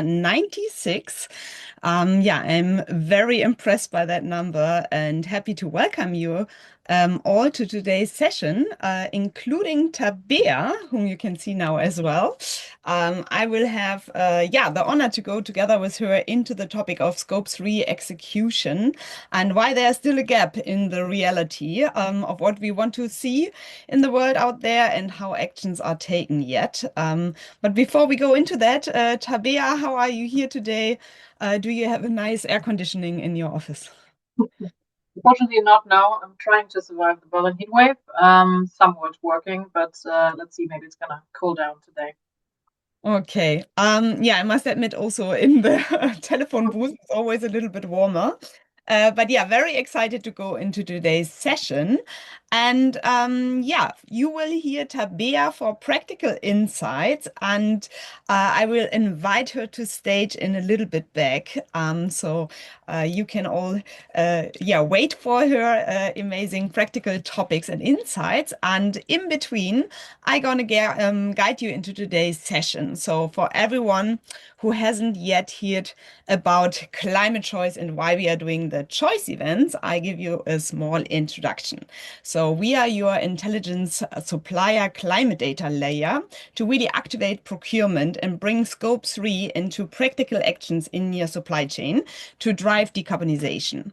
96. I'm very impressed by that number and happy to welcome you all to today's session, including Tabea, whom you can see now as well. I will have the honor to go together with her into the topic of Scope 3 execution and why there's still a gap in the reality of what we want to see in the world out there and how actions are taken yet. But before we go into that, Tabea, how are you here today? Do you have a nice air conditioning in your office? Unfortunately, not now. I'm trying to survive the Berlin heat wave. Somewhat working, but let's see. Maybe it's gonna cool down today. Okay. I must admit also in the telephone booth, it's always a little bit warmer. But yeah, very excited to go into today's session. And you will hear Tabea for practical insights, and I will invite her to stage in a little bit back. So you can all wait for her amazing practical topics and insights. And in between, I'm gonna guide you into today's session. So for everyone who hasn't yet heard about climate choice and why we are doing the choice events, I give you a small introduction. So we are your intelligence supplier climate data layer to really activate procurement and bring scope 3 into practical actions in your supply chain to drive decarbonization.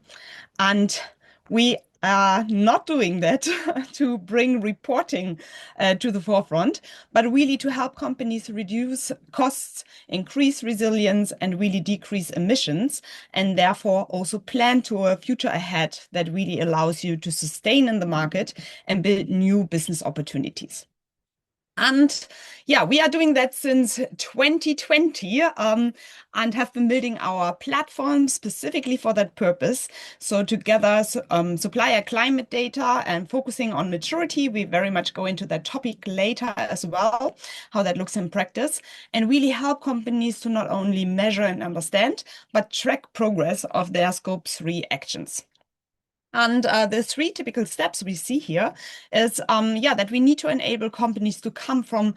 And we are not doing that to bring reporting to the forefront, but really to help companies reduce costs, increase resilience, and really decrease emissions, and therefore also plan to a future ahead that really allows you to sustain in the market and build new business opportunities. And yeah, we are doing that since 2020 and have been building our platform specifically for that purpose. So together, supplier climate data and focusing on maturity, we very much go into that topic later as well, how that looks in practice, and really help companies to not only measure and understand, but track progress of their Scope 3 actions. And the three typical steps we see here is that we need to enable companies to come from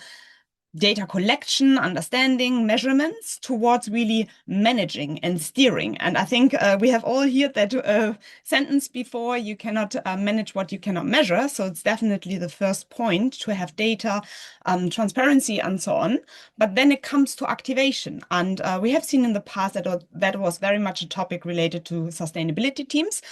data collection, understanding, measurements towards really managing and steering. And I think we have all heard that sentence before, you cannot manage what you cannot measure. So it's definitely the first point to have data, transparency, and so on. But then it comes to activation. And we have seen in the past that was very much a topic related to sustainability teams.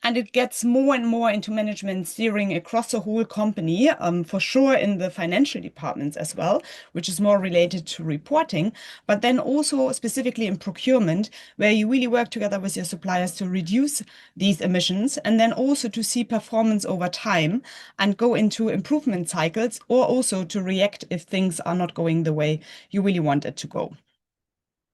And it gets more and more into management steering across the whole company, for sure in the financial departments as well, which is more related to reporting, but then also specifically in procurement, where you really work together with your suppliers to reduce these emissions and then also to see performance over time and go into improvement cycles or also to react if things are not going the way you really want it to go.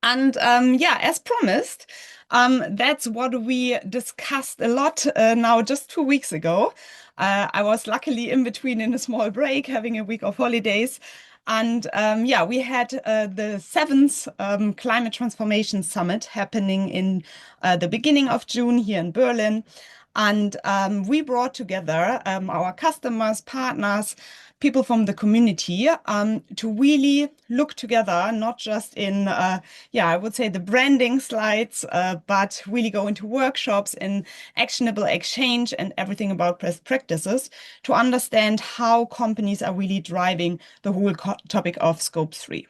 And as promised, that's what we discussed a lot now just 2 weeks ago. I was luckily in between in a small break, having a week of holidays. And we had the seventh Climate Transformation Summit happening in the beginning of June here in Berlin. And we brought together our customers, partners, people from the community to really look together, not just in, I would say the branding slides, but really go into workshops in actionable exchange and everything about best practices to understand how companies are really driving the whole topic of Scope 3.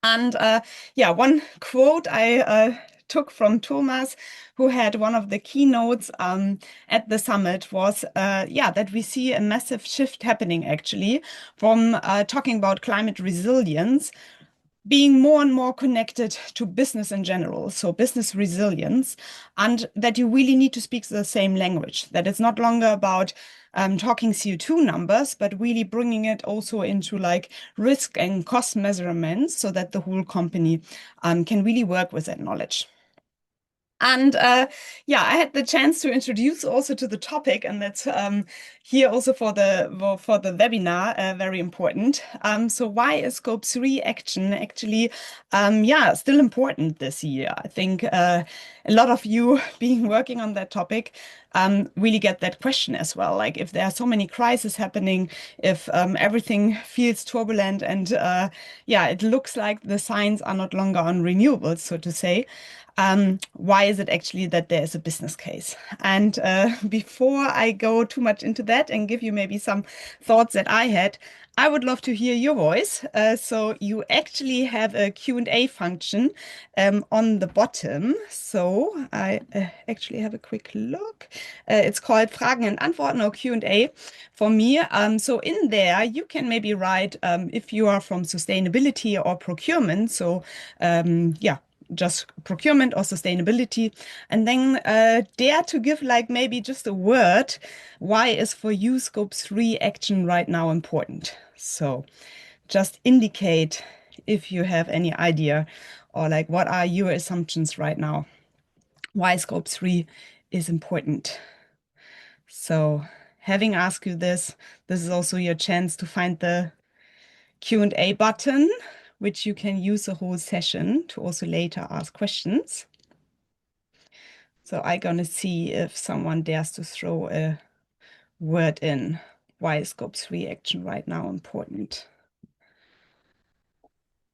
And one quote I took from Thomas, who had one of the keynotes at the summit, was that we see a massive shift happening actually from talking about climate resilience being more and more connected to business in general, so business resilience, and that you really need to speak the same language, that it's not longer about talking CO2 numbers, but really bringing it also into like risk and cost measurements so that the whole company can really work with that knowledge. And I had the chance to introduce also to the topic, and that's here also for the webinar very important. So why is Scope 3 action actually still important this year? I think a lot of you being working on that topic really get that question as well. Like if there are so many crises happening, if everything feels turbulent and yeah, it looks like the signs are not longer on renewables, so to say. Why is it actually that there is a business case? And before I go too much into that and give you maybe some thoughts that I had, I would love to hear your voice. So you actually have a Q&A function on the bottom. So I actually have a quick look. It's called Fragen und Antworten or Q&A for me. So in there, you can maybe write if you are from sustainability or procurement. So yeah, just procurement or sustainability, and then dare to give like maybe just a word. Why is for you Scope 3 action right now important? So just indicate if you have any idea or like what are your assumptions right now? Why Scope 3 is important. So having asked you this is also your chance to find the Q&A button, which you can use the whole session to also later ask questions. So I'm gonna see if someone dares to throw a word in. Why is Scope 3 action right now important?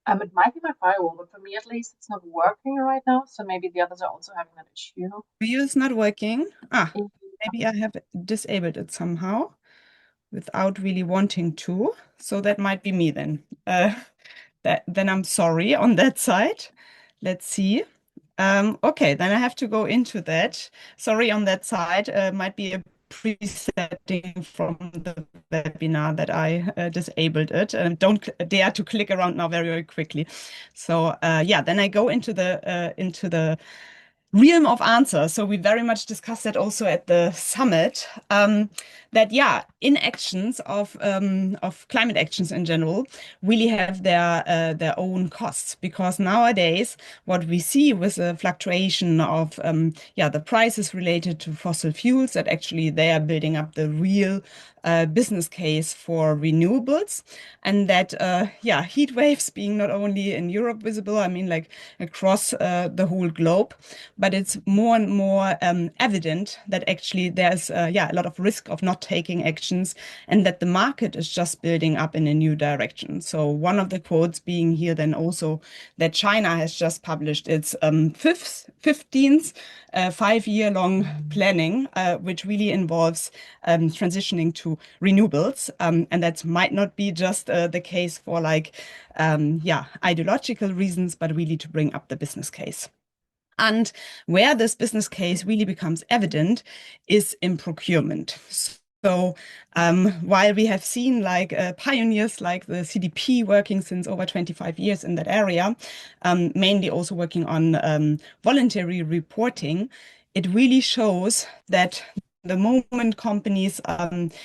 It might be my firewall, but for me at least, it's not working right now. So maybe the others are also having that issue. For you, it's not working. Ah, Yeah. maybe I have disabled it somehow without really wanting to. So that might be me then. Then I'm sorry on that side. Let's see. Okay, then I have to go into that. Sorry on that side. Might be a presetting from the webinar that I disabled it. Don't dare to click around now very, very quickly. So yeah, then I go into the realm of answers. So we very much discussed that also at the summit. That yeah, inactions of climate actions in general really have their own costs because nowadays what we see with the fluctuation of yeah the prices related to fossil fuels that actually they are building up the real business case for renewables, and that yeah heat waves being not only in Europe visible, I mean like across the whole globe, but it's more and more evident that actually there's yeah a lot of risk of not taking actions, and that the market is just building up in a new direction. So one of the quotes being here then also that China has just published its 15th 5-year long planning, which really involves transitioning to renewables. And that might not be just the case for like, yeah, ideological reasons, but really to bring up the business case. And where this business case really becomes evident is in procurement. So while we have seen like pioneers like the CDP working since over 25 years in that area, mainly also working on voluntary reporting, it really shows that the moment companies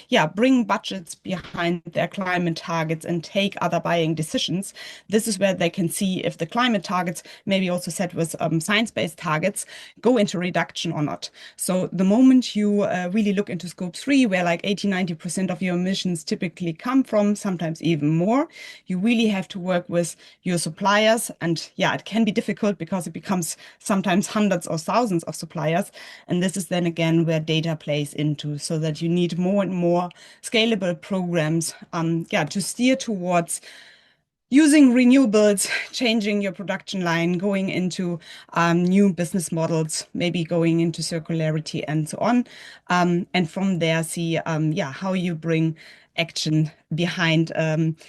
yeah bring budgets behind their climate targets and take other buying decisions, this is where they can see if the climate targets, maybe also set with science-based targets, go into reduction or not. So the moment you really look into Scope 3, where like 80-90% of your emissions typically come from, sometimes even more, you really have to work with your suppliers. And yeah, it can be difficult because it becomes sometimes hundreds or thousands of suppliers. And this is then again where data plays into, so that you need more and more scalable programs, yeah, to steer towards using renewables, changing your production line, going into new business models, maybe going into circularity and so on. And from there, see, yeah, how you bring action behind,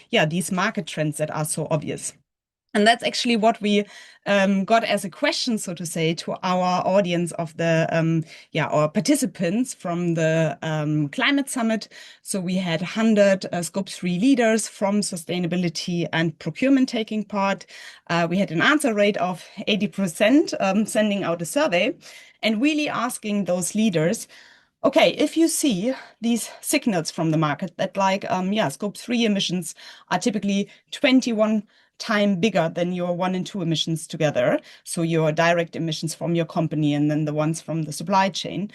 yeah, these market trends that are so obvious. And that's actually what we got as a question, so to say, to our audience of the, yeah, our participants from the climate summit. So we had 100 Scope 3 leaders from sustainability and procurement taking part. We had an answer rate of 80%, sending out a survey and really asking those leaders, okay, if you see these signals from the market that like, yeah, Scope 3 emissions are typically 21 time bigger than your 1 and 2 emissions together, so your direct emissions from your company and then the ones from the supply chain.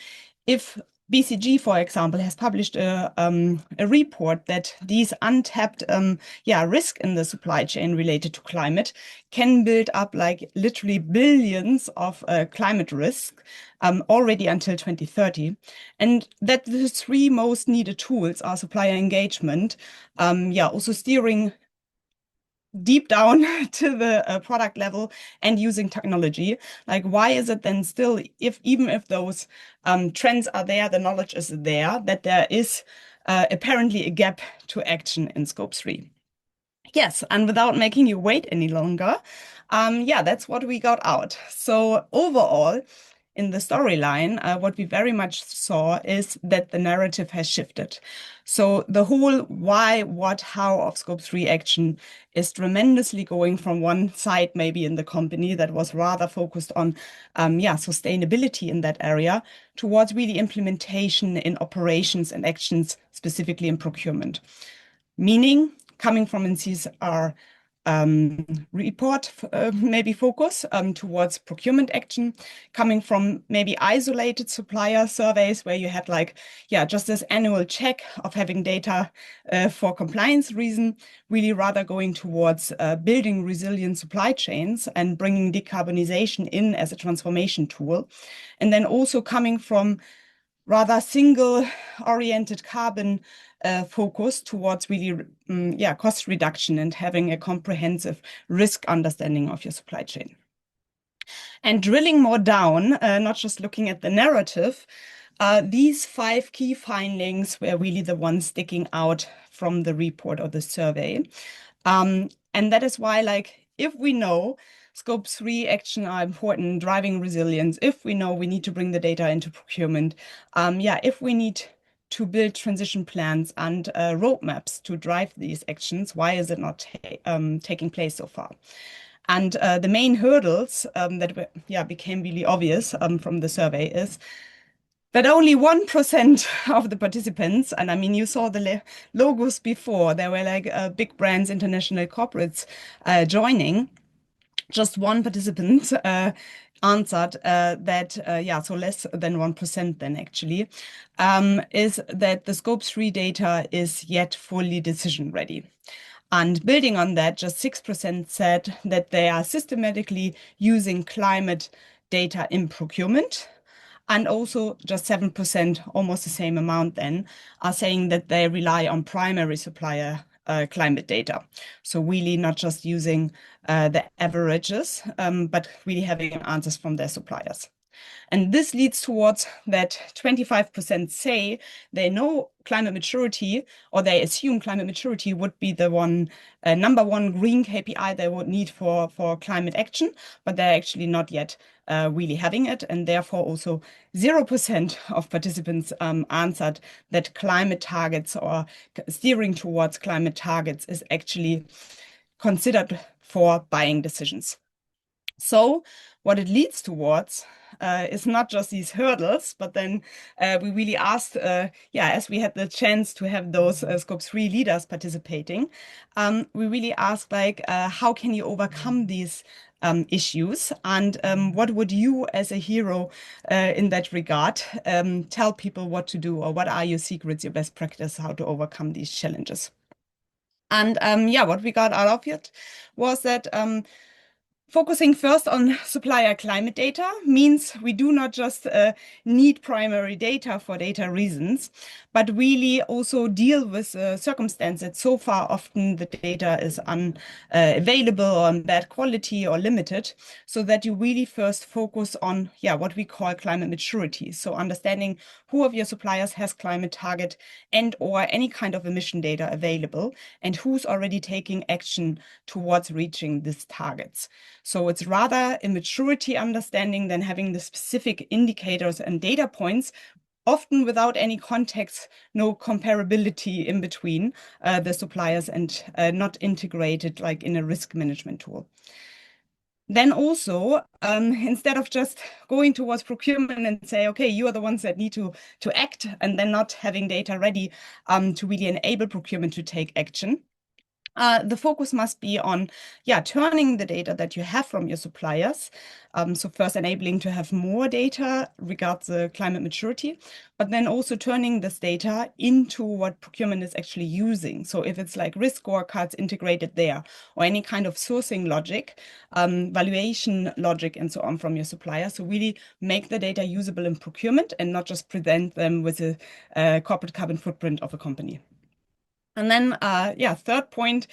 If BCG, for example, has published a report that these untapped risk in the supply chain related to climate can build up like literally billions of climate risk already until 2030. And that the three most needed tools are supplier engagement, also steering deep down to the product level and using technology. Like, why is it then still, if even if those trends are there, the knowledge is there, that there is apparently a gap to action in scope 3? Yes, and without making you wait any longer, that's what we got out. So overall, in the storyline, what we very much saw is that the narrative has shifted. So the whole why, what, how of scope 3 action is tremendously going from one side, maybe in the company that was rather focused on, sustainability in that area, towards really implementation in operations and actions, specifically in procurement. Meaning, coming from an CSR report, maybe focus towards procurement action, coming from maybe isolated supplier surveys where you had like, just this annual check of having data for compliance reason, really rather going towards building resilient supply chains and bringing decarbonization in as a transformation tool. And then also coming from rather single-oriented carbon focus towards really, cost reduction and having a comprehensive risk understanding of your supply chain. And drilling more down, not just looking at the narrative, these 5 key findings were really the ones sticking out from the report or the survey. And that is why, like, if we know scope 3 action are important, driving resilience, if we know we need to bring the data into procurement, if we need to build transition plans and roadmaps to drive these actions, why is it not taking place so far? And the main hurdles that became really obvious from the survey is that only 1% of the participants, and I mean, you saw the logos before, there were like big brands, international corporates joining. Just one participant answered so less than 1% then actually, is that the scope 3 data is yet fully decision ready. And building on that, just 6% said that they are systematically using climate data in procurement. And also just 7%, almost the same amount then, are saying that they rely on primary supplier climate data. So really not just using the averages, but really having answers from their suppliers. And this leads towards that 25% say they know climate maturity, or they assume climate maturity would be the number one green KPI they would need for climate action, but they're actually not yet really having it. And therefore also 0% of participants answered that climate targets or steering towards climate targets is actually considered for buying decisions. So what it leads towards is not just these hurdles, but then we really asked, as we had the chance to have those scope 3 leaders participating, we really asked like, how can you overcome these issues? And what would you as a hero in that regard tell people what to do, or what are your secrets, your best practice, how to overcome these challenges? And what we got out of it was that focusing first on supplier climate data means we do not just need primary data for data reasons, but really also deal with circumstances that so far often the data is unavailable or in bad quality or limited, so that you really first focus on what we call climate maturity. So understanding who of your suppliers has climate target and or any kind of emission data available, and who's already taking action towards reaching these targets. So it's rather a maturity understanding than having the specific indicators and data points, often without any context, no comparability in between the suppliers, and not integrated like in a risk management tool. Then also, instead of just going towards procurement and say, okay, you are the ones that need to act, and then not having data ready to really enable procurement to take action, The focus must be on, turning the data that you have from your suppliers. So first enabling to have more data regards the climate maturity, but then also turning this data into what procurement is actually using. So if it's like risk scorecards integrated there, or any kind of sourcing logic, valuation logic, and so on from your supplier. So really make the data usable in procurement and not just present them with a corporate carbon footprint of a company. And then, third point,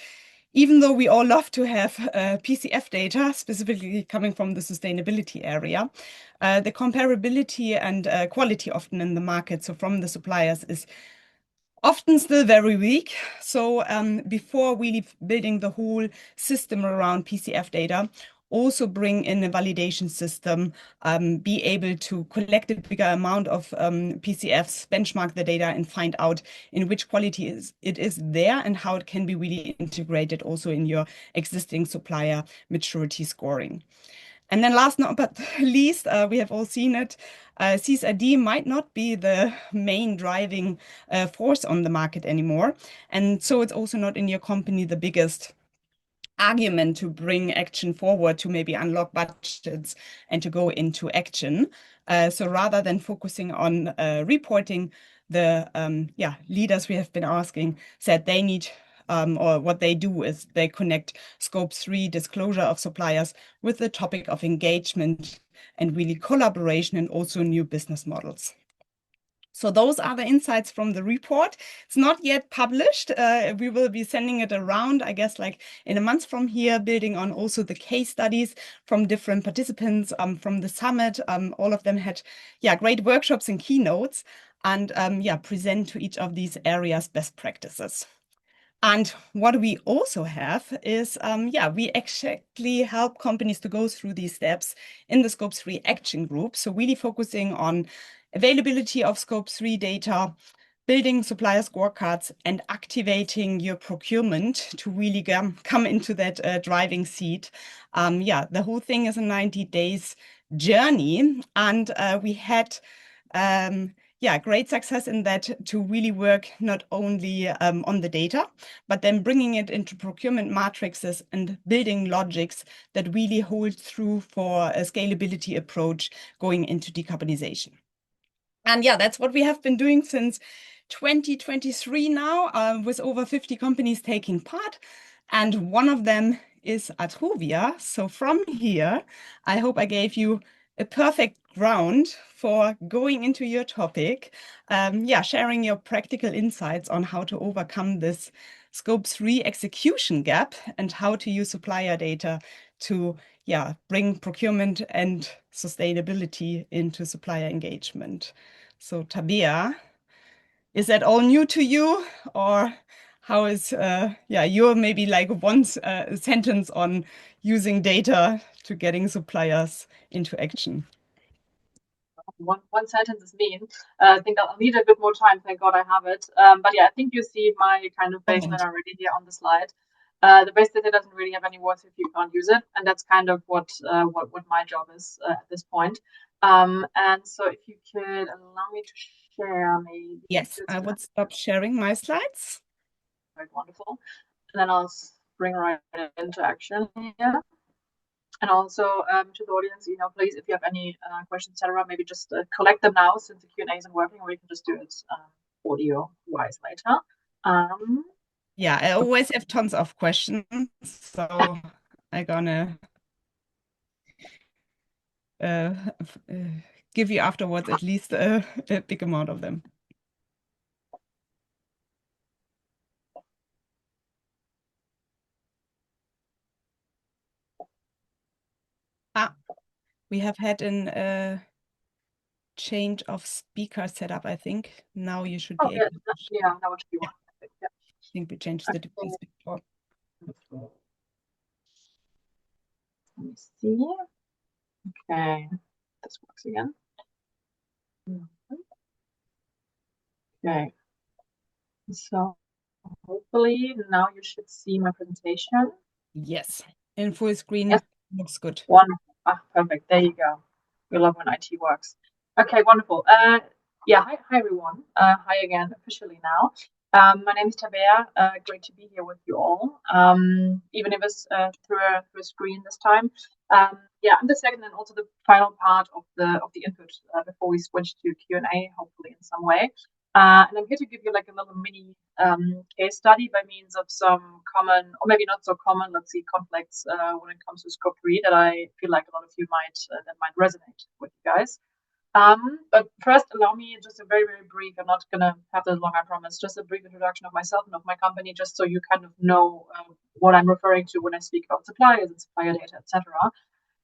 even though we all love to have PCF data, specifically coming from the sustainability area, the comparability and quality often in the market, so from the suppliers, is often still very weak. So before really building the whole system around PCF data, also bring in a validation system, be able to collect a bigger amount of PCFs, benchmark the data, and find out in which quality it is there and how it can be really integrated also in your existing supplier maturity scoring. And then last but not least, we have all seen it. CSRD might not be the main driving force on the market anymore. And so it's also not in your company the biggest argument to bring action forward, to maybe unlock budgets and to go into action. So rather than focusing on reporting, the leaders we have been asking said they need or what they do is they connect scope 3 disclosure of suppliers with the topic of engagement and really collaboration and also new business models. So those are the insights from the report. It's not yet published. We will be sending it around, I guess, like in a month from here, building on also the case studies from different participants from the summit. All of them had, great workshops and keynotes, and present to each of these areas best practices. And what we also have is, we actually help companies to go through these steps in the Scope 3 action group. So really focusing on availability of Scope 3 data, building supplier scorecards, and activating your procurement to really come into that driving seat. The whole thing is a 90 days journey. And we had great success in that to really work not only on the data, but then bringing it into procurement matrices and building logics that really hold through for a scalability approach going into decarbonization. And that's what we have been doing since 2023 now, with over 50 companies taking part. And one of them is Atruvia. So from here, I hope I gave you a perfect ground for going into your topic, sharing your practical insights on how to overcome this Scope 3 execution gap and how to use supplier data to bring procurement and sustainability into supplier engagement. So Tabea, is that all new to you, or how is your maybe like one sentence on using data to getting suppliers into action? One sentence is mean. I think I'll need a bit more time. Thank God I have it. But yeah, I think you see my kind of baseline Comment. already here on the slide. The base data doesn't really have any words if you can't use it, and that's kind of what my job is at this point. And so if you could allow me to share maybe Yes, I would stop sharing my slides. quite wonderful, and then I'll spring right into action here. And also to the audience, please, if you have any questions, etc., maybe just collect them now since the Q&A isn't working, or we can just do it audio-wise later. I always have tons of questions, so I'm gonna uh, give you afterwards at least a big amount of them. We have had a change of speaker setup, I think. Now you should be able to yeah, that would be one. I think we changed the device before. Let me see. Okay, this works again. Okay, so hopefully now you should see my presentation. Yes, in full screen. Yes. Looks good. Wonderful. Perfect. There you go. We love when IT works. Okay, wonderful. Hi everyone. Hi again, officially now. My name is Tabea. Great to be here with you all, even if it's through a screen this time. Yeah, I'm the second and also the final part of the input before we switch to Q&A, hopefully in some way. And I'm here to give you like a little mini case study by means of some common, or maybe not so common, let's see, conflicts when it comes to scope 3 that I feel like a lot of you might resonate with you guys. But first, allow me just a very, very brief, I'm not going to have this long, I promise, just a brief introduction of myself and of my company, just so you kind of know what I'm referring to when I speak about suppliers and supplier data, etc.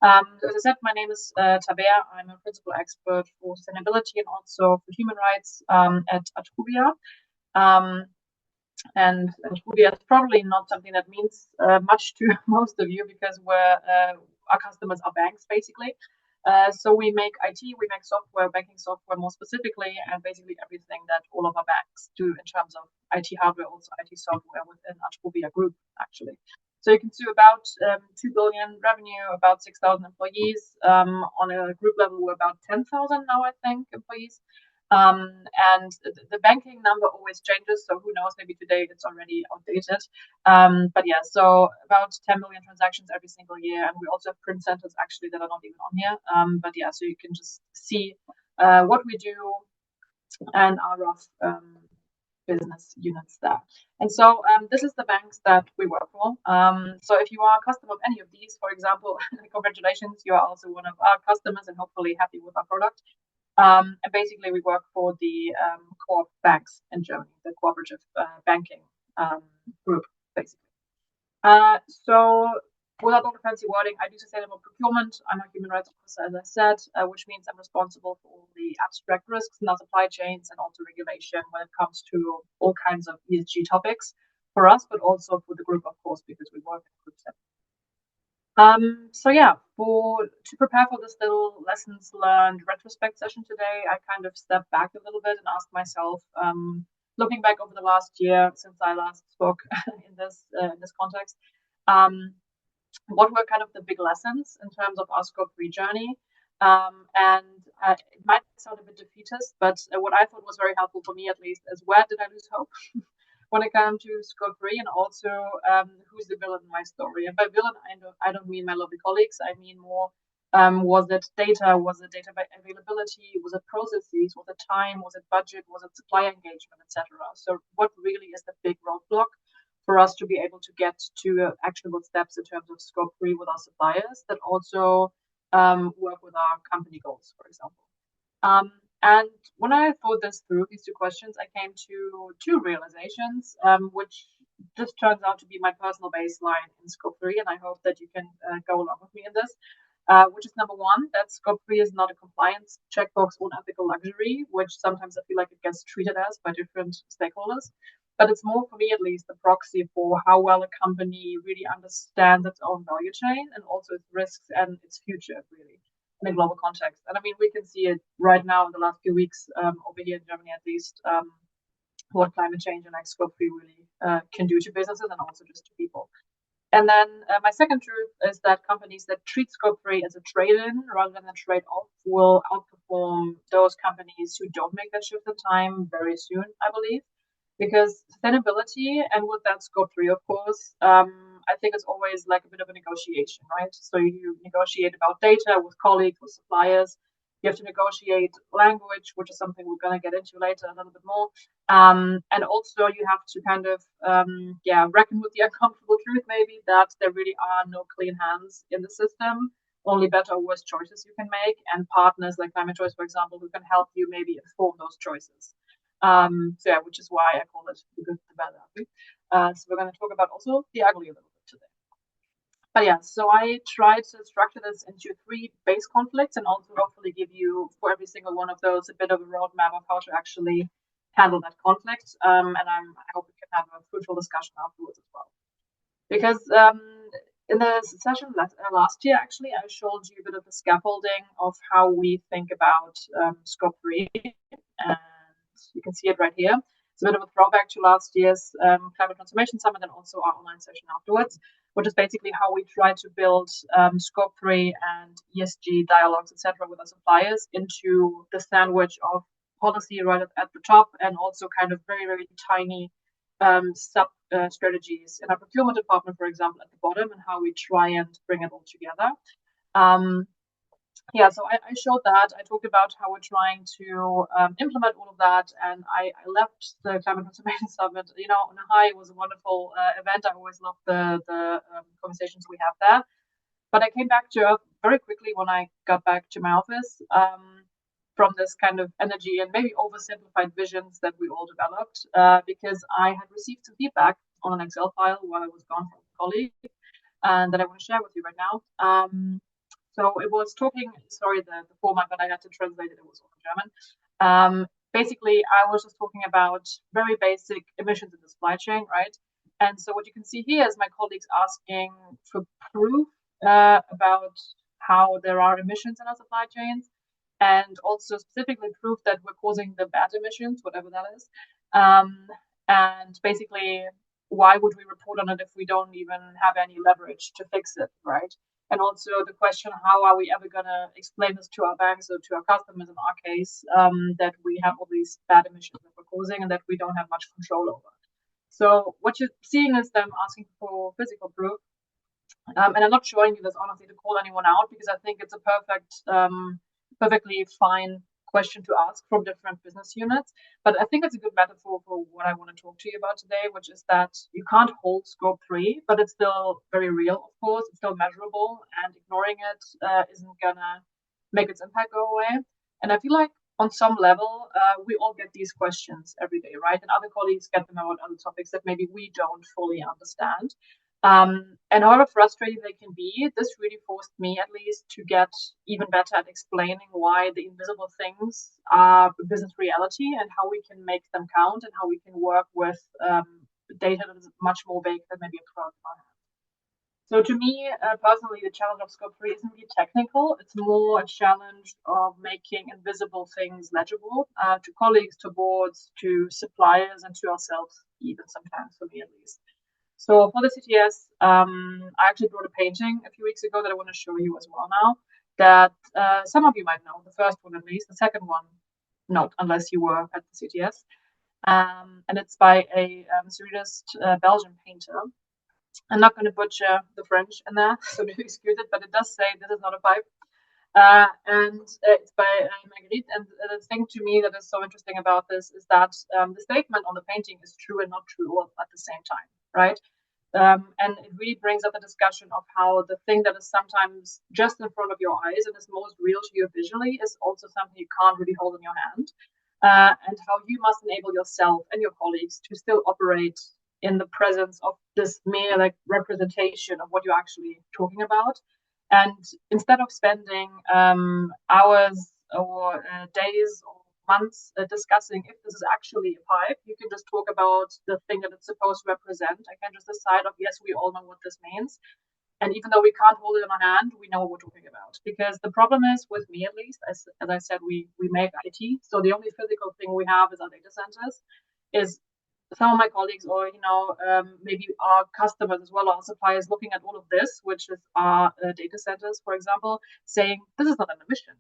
As I said, my name is Tabea. I'm a principal expert for sustainability and also for human rights at Atruvia. Um, and Atruvia is probably not something that means much to most of you because our customers are banks, basically. So we make IT, we make software, banking software more specifically, and basically everything that all of our banks do in terms of IT hardware, also IT software within Atruvia Group, actually. So you can see about 2 billion revenue, about 6,000 employees. On a group level, we're about 10,000 now, I think, employees. And the banking number always changes, so who knows, maybe today it's already outdated. But yeah, so about 10 million transactions every single year, and we also have print centers actually that are not even on here. But yeah, so you can just see what we do and our rough business units there. And so this is the banks that we work for. So if you are a customer of any of these, for example, congratulations, you are also one of our customers and hopefully happy with our product. And basically, we work for the co-op banks in Germany, the cooperative banking group, basically. So without all the fancy wording, I do sustainable procurement. I'm a human rights officer, as I said, which means I'm responsible for all the abstract risks in our supply chains and also regulation when it comes to all kinds of ESG topics for us, but also for the group, of course, because we work in groups. So yeah, to prepare for this little lessons learned retrospect session today, I kind of stepped back a little bit and asked myself, looking back over the last year since I last spoke in this context, what were kind of the big lessons in terms of our scope 3 journey? And it might sound a bit defeatist, but what I thought was very helpful for me, at least, is where did I lose hope? When it comes to scope 3, and also who's the villain in my story. And by villain, I don't mean my lovely colleagues. I mean more, was it data? Was it data availability? Was it processes? Was it time? Was it budget? Was it supplier engagement, etc.? So what really is the big roadblock for us to be able to get to actionable steps in terms of scope 3 with our suppliers that also work with our company goals, for example. And when I thought this through, these two questions, I came to two realizations, which this turns out to be my personal baseline in scope 3, and I hope that you can go along with me in this. Which is number one, that scope 3 is not a compliance checkbox or an ethical luxury, which sometimes I feel like it gets treated as by different stakeholders. But it's more, for me at least, a proxy for how well a company really understands its own value chain and also its risks and its future, really, in a global context. And I mean, we can see it right now in the last few weeks, over here in Germany at least, what climate change and like scope 3 really can do to businesses and also just to people. And then my second truth is that companies that treat scope 3 as a trade-in rather than a trade-off will outperform those companies who don't make that shift in time very soon, I believe. Because sustainability, and with that scope 3, of course, I think it's always like a bit of a negotiation, right? So you negotiate about data with colleagues, with suppliers. You have to negotiate language, which is something we're going to get into later a little bit more. And also you have to kind of, reckon with the uncomfortable truth, maybe, that there really are no clean hands in the system, only better or worse choices you can make, and partners like ClimateChoice, for example, who can help you maybe inform those choices. So yeah, which is why I call it the good, the bad, the ugly. So we're going to talk about also the ugly a little bit today. But yeah, so I tried to structure this into 3 base conflicts and also hopefully give you, for every single one of those, a bit of a roadmap of how to actually handle that conflict. And I hope we can have a fruitful discussion afterwards as well. Because in the session last year, actually, I showed you a bit of the scaffolding of how we think about scope 3. And you can see it right here. It's a bit of a throwback to last year's Climate Transformation Summit and also our online session afterwards, which is basically how we try to build scope 3 and ESG dialogues, etc., with our suppliers into the sandwich of policy right at the top and also kind of very, very tiny sub strategies in our procurement department, for example, at the bottom, and how we try and bring it all together. Yeah, so I showed that. I talked about how we're trying to implement all of that, and I left the Climate Transformation Summit, on a high. It was a wonderful event. I always love the conversations we have there. But I came back to Earth very quickly when I got back to my office from this kind of energy and maybe oversimplified visions that we all developed because I had received some feedback on an Excel file while I was gone from a colleague and that I want to share with you right now. So it was talking, sorry, the format, but I had to translate it. It was all in German. Basically, I was just talking about very basic emissions in the supply chain, right? And so what you can see here is my colleagues asking for proof about how there are emissions in our supply chains, and also specifically proof that we're causing the bad emissions, whatever that is. And basically, why would we report on it if we don't even have any leverage to fix it, right? And also the question, how are we ever going to explain this to our banks or to our customers in our case, that we have all these bad emissions that we're causing and that we don't have much control over. So what you're seeing is them asking for physical proof. And I'm not showing you this honestly to call anyone out because I think it's a perfectly fine question to ask from different business units. But I think it's a good metaphor for what I want to talk to you about today, which is that you can't hold scope 3, but it's still very real, of course. It's still measurable, and ignoring it isn't going to make its impact go away. And I feel like on some level, we all get these questions every day, right? And other colleagues get them about other topics that maybe we don't fully understand. And however frustrating they can be, this really forced me at least to get even better at explaining why the invisible things are business reality and how we can make them count and how we can work with data that is much more big than maybe a product. So to me, personally, the challenge of Scope 3 isn't really technical. It's more a challenge of making invisible things legible to colleagues, to boards, to suppliers, and to ourselves, even sometimes, for me at least. So for the CTS, I actually brought a painting a few weeks ago that I want to show you as well now, that some of you might know, the first one at least, the second one, not unless you were at the CTS. And it's by a surrealist Belgian painter. I'm not going to butcher the French in there, so do excuse it, but it does say this is not a pipe. And it's by Marguerite. And the thing to me that is so interesting about this is that the statement on the painting is true and not true all at the same time, right? And it really brings up the discussion of how the thing that is sometimes just in front of your eyes and is most real to you visually is also something you can't really hold in your hand. And how you must enable yourself and your colleagues to still operate in the presence of this mere like representation of what you're actually talking about. And instead of spending hours or days or months discussing if this is actually a pipe, you can just talk about the thing that it's supposed to represent. I can just decide of, yes, we all know what this means. And even though we can't hold it in our hand, we know what we're talking about. Because the problem is, with me at least, as I said, we make IT. So the only physical thing we have is our data centers. Is some of my colleagues or maybe our customers as well, our suppliers, looking at all of this, which is our data centers, for example, saying this is not an emission.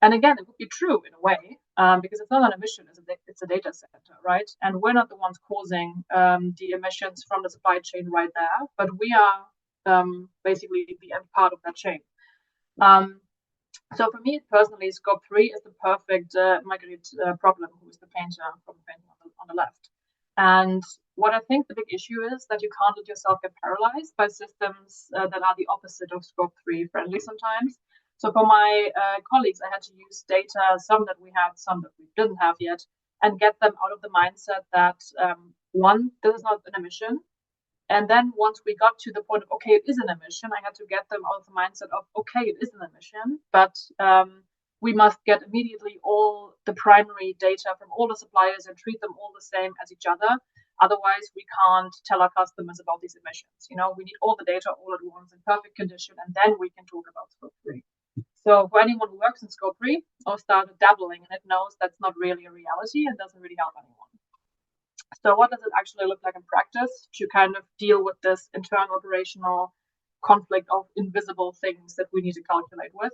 And again, it would be true in a way, because it's not an emission, it's a data center, right? And we're not the ones causing the emissions from the supply chain right there, but we are basically the end part of that chain. So for me personally, Scope 3 is the perfect Marguerite problem, who is the painter from the painting on the left. And what I think the big issue is that you can't let yourself get paralyzed by systems that are the opposite of Scope 3 friendly sometimes. So for my colleagues, I had to use data, some that we had, some that we didn't have yet, and get them out of the mindset that one, this is not an emission. And then once we got to the point of, okay, it is an emission, I had to get them out of the mindset of, okay, it is an emission, but we must get immediately all the primary data from all the suppliers and treat them all the same as each other. Otherwise, we can't tell our customers about these emissions. We need all the data all at once in perfect condition, and then we can talk about Scope 3. So for anyone who works in Scope 3 or started dabbling in it knows that's not really a reality and doesn't really help anyone. So what does it actually look like in practice to kind of deal with this internal operational conflict of invisible things that we need to calculate with?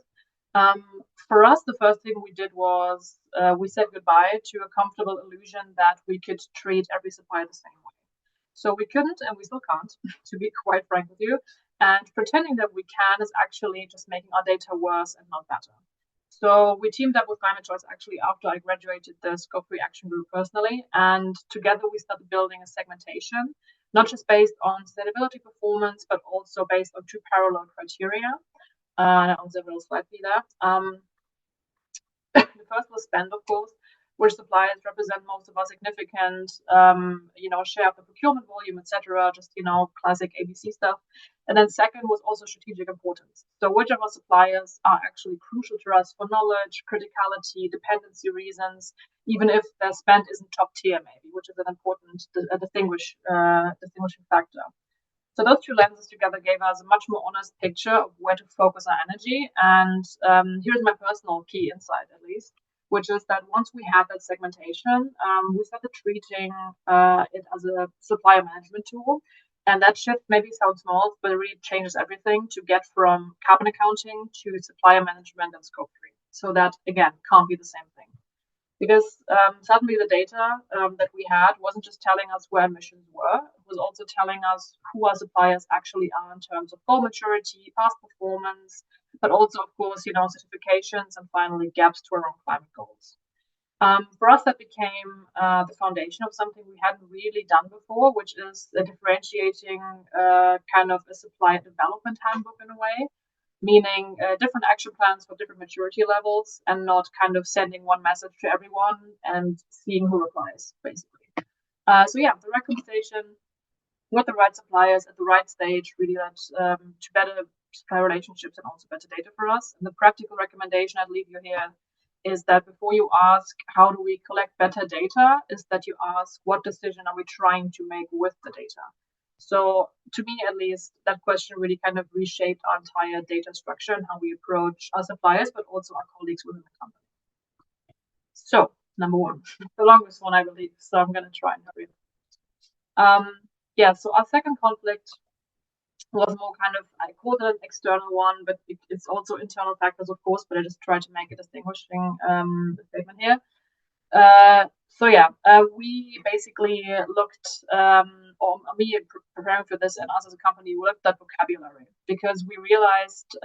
For us, the first thing we did was we said goodbye to a comfortable illusion that we could treat every supplier the same way. So we couldn't, and we still can't, to be quite frank with you. And pretending that we can is actually just making our data worse and not better. So we teamed up with ClimateChoice actually after I graduated the Scope 3 Action Group personally. And together we started building a segmentation, not just based on sustainability performance, but also based on two parallel criteria. On several slides there. The first was spend, of course, which suppliers represent most of our significant, share of the procurement volume, etc. Just, classic ABC stuff. And then second was also strategic importance. So which of our suppliers are actually crucial to us for knowledge, criticality, dependency reasons, even if their spend isn't top tier, maybe, which is an important distinguishing factor. So those two lenses together gave us a much more honest picture of where to focus our energy. And here's my personal key insight, at least, which is that once we had that segmentation, we started treating it as a supplier management tool. And that shift maybe sounds small, but it really changes everything to get from carbon accounting to supplier management and scope 3. So that, again, can't be the same thing. Because suddenly the data that we had wasn't just telling us where emissions were, it was also telling us who our suppliers actually are in terms of goal maturity, past performance, but also, of course, certifications and finally gaps to our own climate goals. For us, that became the foundation of something we hadn't really done before, which is differentiating kind of a supplier development handbook in a way, meaning different action plans for different maturity levels and not kind of sending one message to everyone and seeing who replies, basically. The recommendation with the right suppliers at the right stage really led to better supplier relationships and also better data for us. And the practical recommendation I'd leave you here is that before you ask how do we collect better data, is that you ask what decision are we trying to make with the data. So to me, at least, that question really kind of reshaped our entire data structure and how we approach our suppliers, but also our colleagues within the company. So number one, the longest one, I believe. So I'm going to try and hurry. So our second conflict was more kind of, I called it an external one, but it's also internal factors, of course, but I just tried to make a distinguishing statement here. We basically looked, or me preparing for this and us as a company, we looked at vocabulary because we realized,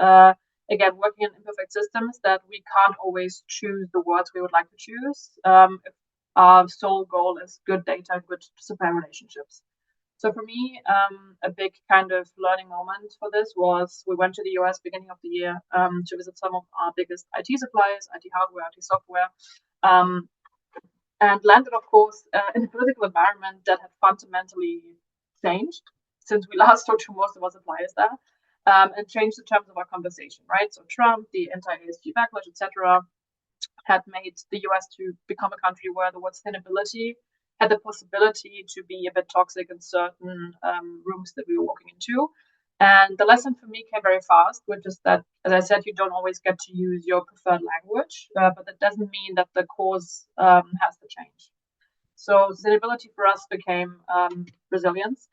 again, working in imperfect systems, that we can't always choose the words we would like to choose if our sole goal is good data, good supplier relationships. So for me, a big kind of learning moment for this was we went to the US beginning of the year to visit some of our biggest IT suppliers, IT hardware, IT software, and landed, of course, in a political environment that had fundamentally changed since we last talked to most of our suppliers there, and changed the terms of our conversation, right? So Trump, the anti-ESG backlash, etc., had made the US to become a country where the word sustainability had the possibility to be a bit toxic in certain rooms that we were walking into. And the lesson for me came very fast, which is that, as I said, you don't always get to use your preferred language, but that doesn't mean that the cause has to change. So sustainability for us became resilience.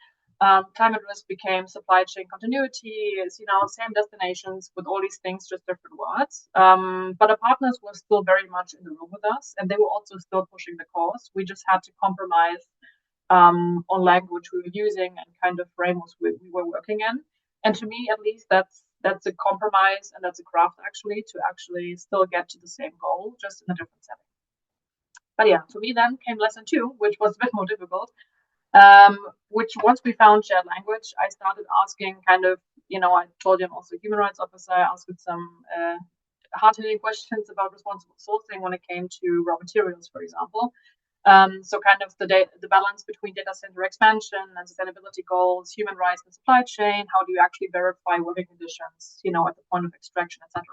Climate risk became supply chain continuity, same destinations with all these things, just different words. But our partners were still very much in the room with us, and they were also still pushing the cause. We just had to compromise on language we were using and kind of frameworks we were working in. And to me, at least, that's a compromise and that's a craft actually to actually still get to the same goal, just in a different setting. But yeah, for me then came lesson 2, which was a bit more difficult. Which once we found shared language, I started asking kind of, I told you I'm also a human rights officer. I asked some hard-hitting questions about responsible sourcing when it came to raw materials, for example. So kind of the balance between data center expansion and sustainability goals, human rights and supply chain. How do you actually verify working conditions, at the point of extraction, etc.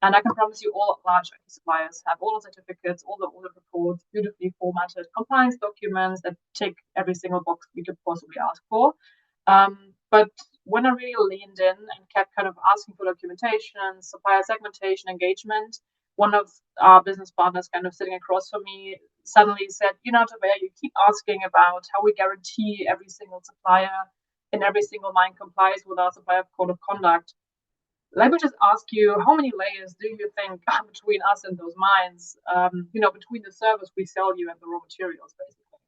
And I can promise you all large IT suppliers have all the certificates, all the audit reports, beautifully formatted compliance documents that tick every single box we could possibly ask for. But when I really leaned in and kept kind of asking for documentation, supplier segmentation, engagement, one of our business partners kind of sitting across from me suddenly said, Atruvia, you keep asking about how we guarantee every single supplier in every single mine complies with our supplier code of conduct. Let me just ask you, how many layers do you think are between us and those mines, between the service we sell you and the raw materials, basically?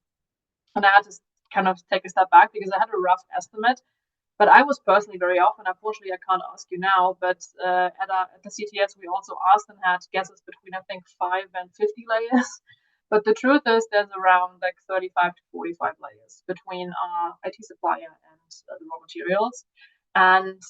And I had to kind of take a step back because I had a rough estimate. But I was personally very off, and unfortunately, I can't ask you now. But at the CTS, we also asked and had guesses between, I think, 5 and 50 layers. But the truth is, there's around like 35 to 45 layers between our IT supplier and the raw materials. And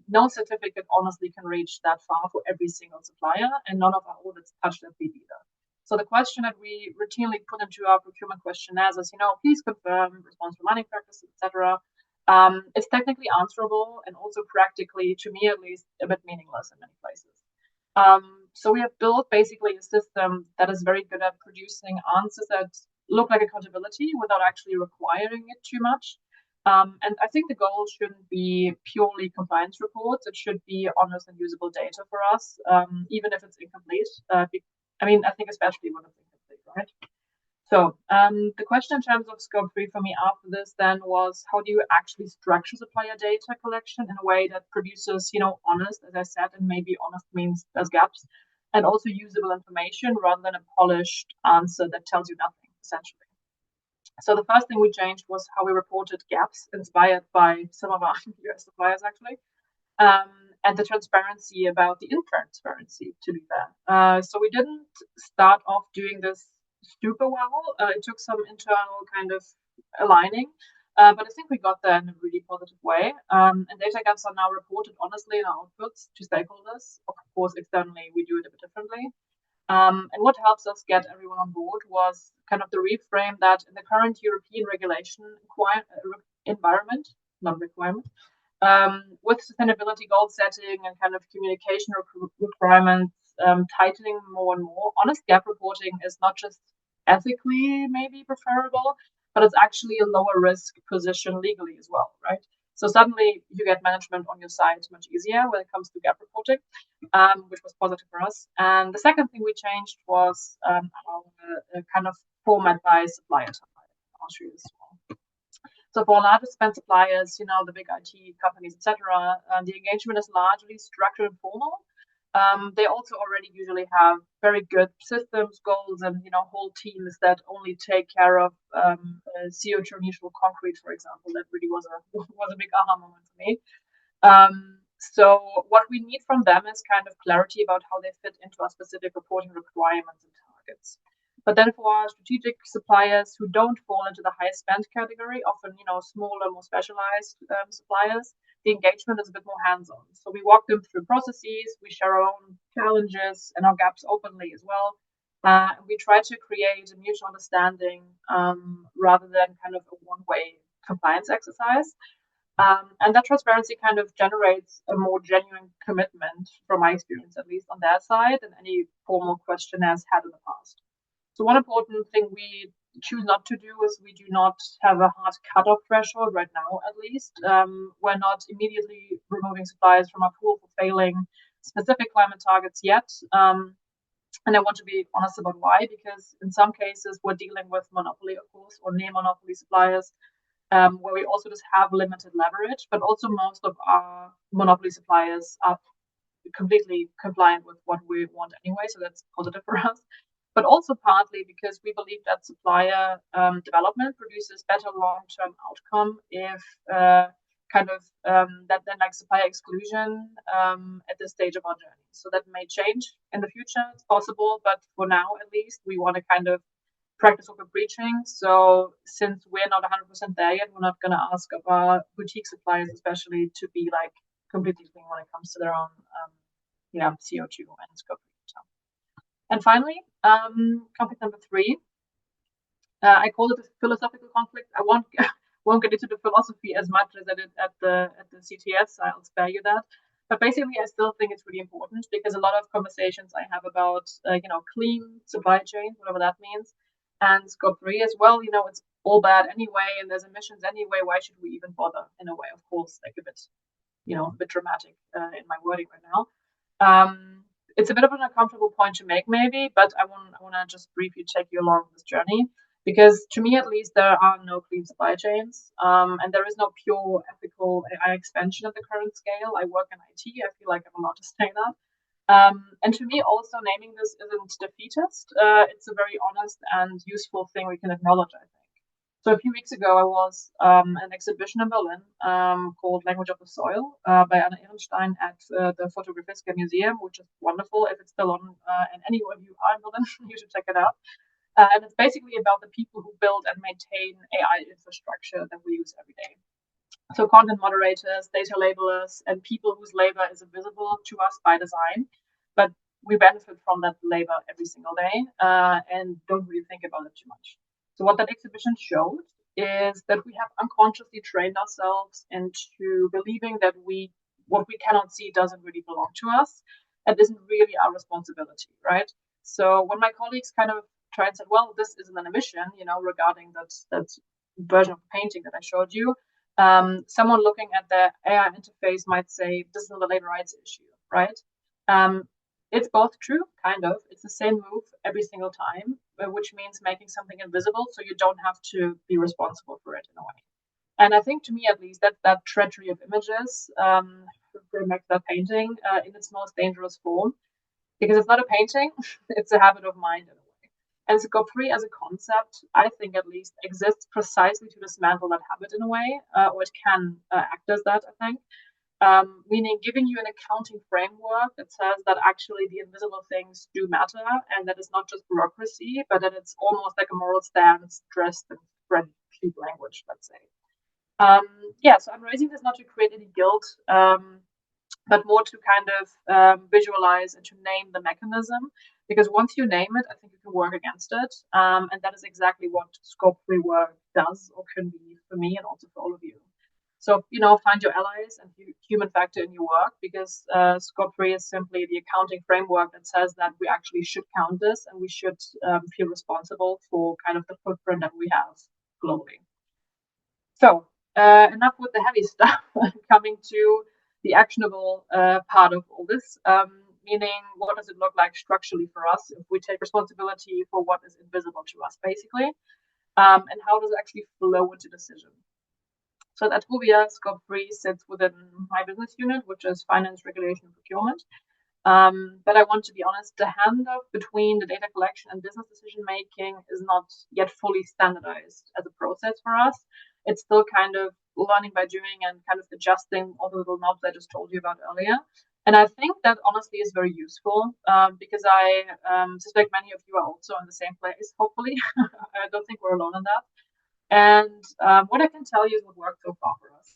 no certificate honestly can reach that far for every single supplier, and none of our audits touch that bit either. So the question that we routinely put into our procurement questionnaires is, please confirm responsible mining practices, etc. It's technically answerable and also practically, to me at least, a bit meaningless in many places. So we have built basically a system that is very good at producing answers that look like accountability without actually requiring it too much. And I think the goal shouldn't be purely compliance reports. It should be honest and usable data for us, even if it's incomplete. I think especially when it's incomplete, right? So the question in terms of scope 3 for me after this then was, how do you actually structure supplier data collection in a way that produces, honest, as I said, and maybe honest means there's gaps, and also usable information rather than a polished answer that tells you nothing, essentially. So the first thing we changed was how we reported gaps, inspired by some of our US suppliers, actually. And the transparency about the intransparency, to be fair. So we didn't start off doing this super well. It took some internal kind of aligning, but I think we got there in a really positive way. And data gaps are now reported honestly in our outputs to stakeholders. Of course, externally, we do it a bit differently. And what helps us get everyone on board was kind of the reframe that in the current European regulation environment, not requirement, with sustainability goal setting and kind of communication requirements tightening more and more, honest gap reporting is not just ethically maybe preferable, but it's actually a lower risk position legally as well, right? So suddenly you get management on your side much easier when it comes to gap reporting, which was positive for us. And the second thing we changed was our kind of format by supplier type. I'll show you this one. So for larger spend suppliers, the big IT companies, etc., the engagement is largely structured and formal. They also already usually have very good systems, goals, and whole teams that only take care of CO2 neutral concrete, for example. That really was a big aha moment for me. So what we need from them is kind of clarity about how they fit into our specific reporting requirements and targets. But then for our strategic suppliers who don't fall into the high spend category, often smaller, more specialized suppliers, the engagement is a bit more hands-on. So we walk them through processes, we share our own challenges and our gaps openly as well. We try to create a mutual understanding rather than kind of a one-way compliance exercise. And that transparency kind of generates a more genuine commitment, from my experience at least, on their side than any formal questionnaires had in the past. So one important thing we choose not to do is we do not have a hard cutoff threshold right now, at least. We're not immediately removing suppliers from our pool for failing specific climate targets yet. And I want to be honest about why, because in some cases we're dealing with monopoly, of course, or near monopoly suppliers, where we also just have limited leverage, but also most of our monopoly suppliers are completely compliant with what we want anyway, so that's positive for us. But also partly because we believe that supplier development produces better long-term outcome if that then like supplier exclusion at this stage of our journey. So that may change in the future, it's possible, but for now at least, we want to kind of practice what we're preaching. So since we're not 100% there yet, we're not going to ask of our boutique suppliers, especially, to be like completely clean when it comes to their own CO2 and scope. And finally, conflict number 3. I call it a philosophical conflict. I won't get into the philosophy as much as I did at the CTS. I'll spare you that. But basically, I still think it's really important because a lot of conversations I have about clean supply chains, whatever that means, and scope 3 as well. It's all bad anyway, and there's emissions anyway. Why should we even bother? In a way, of course, like a bit dramatic in my wording right now. It's a bit of an uncomfortable point to make, maybe, but I want to just briefly take you along this journey because, to me at least, there are no clean supply chains, and there is no pure ethical AI expansion at the current scale. I work in IT. I feel like I'm allowed to say that. And to me, also naming this isn't defeatist. It's a very honest and useful thing we can acknowledge, I think. So a few weeks ago, I was an exhibition in Berlin called Language of the Soil by Anna Ehrenstein at the Fotografiska Museum, which is wonderful. If it's still on, and any of you are in Berlin, you should check it out. And it's basically about the people who build and maintain AI infrastructure that we use every day. So content moderators, data labelers, and people whose labor is invisible to us by design, but we benefit from that labor every single day and don't really think about it too much. So what that exhibition showed is that we have unconsciously trained ourselves into believing that what we cannot see doesn't really belong to us and isn't really our responsibility, right? So when my colleagues kind of try and say, well, this isn't an emission, regarding that version of the painting that I showed you, someone looking at the AI interface might say, this is not a labor rights issue, right? It's both true, kind of. It's the same move every single time, which means making something invisible so you don't have to be responsible for it in a way. And I think, to me at least, that treachery of images makes that painting in its most dangerous form, because it's not a painting, it's a habit of mind in a way. And scope 3 as a concept, I think at least, exists precisely to dismantle that habit in a way, or it can act as that, I think. Meaning giving you an accounting framework that says that actually the invisible things do matter and that it's not just bureaucracy, but that it's almost like a moral stance dressed in French cheap language, let's say. So I'm raising this not to create any guilt, but more to kind of visualize and to name the mechanism. Because once you name it, I think you can work against it. And that is exactly what scope 3 work does or can be for me and also for all of you. So, find your allies and human factor in your work, because scope 3 is simply the accounting framework that says that we actually should count this and we should feel responsible for kind of the footprint that we have globally. So, enough with the heavy stuff, coming to the actionable part of all this, meaning what does it look like structurally for us if we take responsibility for what is invisible to us, basically, and how does it actually flow into decision? So at Atruvia, scope 3 sits within my business unit, which is finance, regulation, and procurement. But I want to be honest, the handoff between the data collection and business decision making is not yet fully standardized as a process for us. It's still kind of learning by doing and kind of adjusting all the little knobs I just told you about earlier. And I think that honestly is very useful because I suspect many of you are also in the same place, hopefully. I don't think we're alone in that. And what I can tell you is what worked so far for us.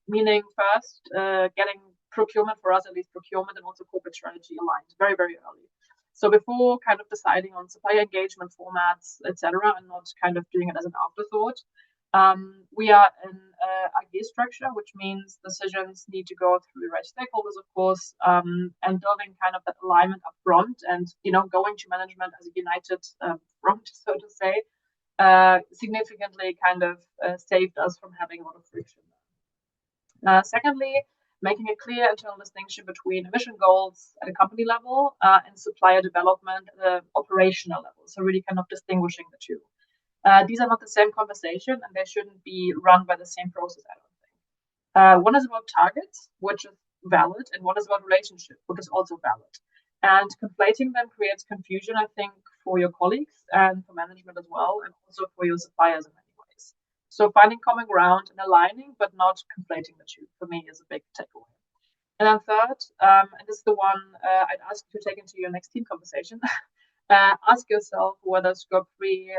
Meaning first, getting procurement for us, at least procurement and also corporate strategy aligned very, very early. So before kind of deciding on supplier engagement formats, etc., and not kind of doing it as an afterthought, we are in AG structure, which means decisions need to go through the right stakeholders, of course, and building kind of that alignment up front and, going to management as a united front, so to say, significantly kind of saved us from having a lot of friction. Secondly, making a clear internal distinction between emission goals at a company level and supplier development at an operational level. So really kind of distinguishing the two. These are not the same conversation and they shouldn't be run by the same process, I don't think. One is about targets, which is valid, and one is about relationship, which is also valid. And conflating them creates confusion, I think, for your colleagues and for management as well, and also for your suppliers in many ways. So finding common ground and aligning, but not conflating the two, for me, is a big takeaway. And then third, and this is the one I'd ask you to take into your next team conversation. Ask yourself whether scope 3,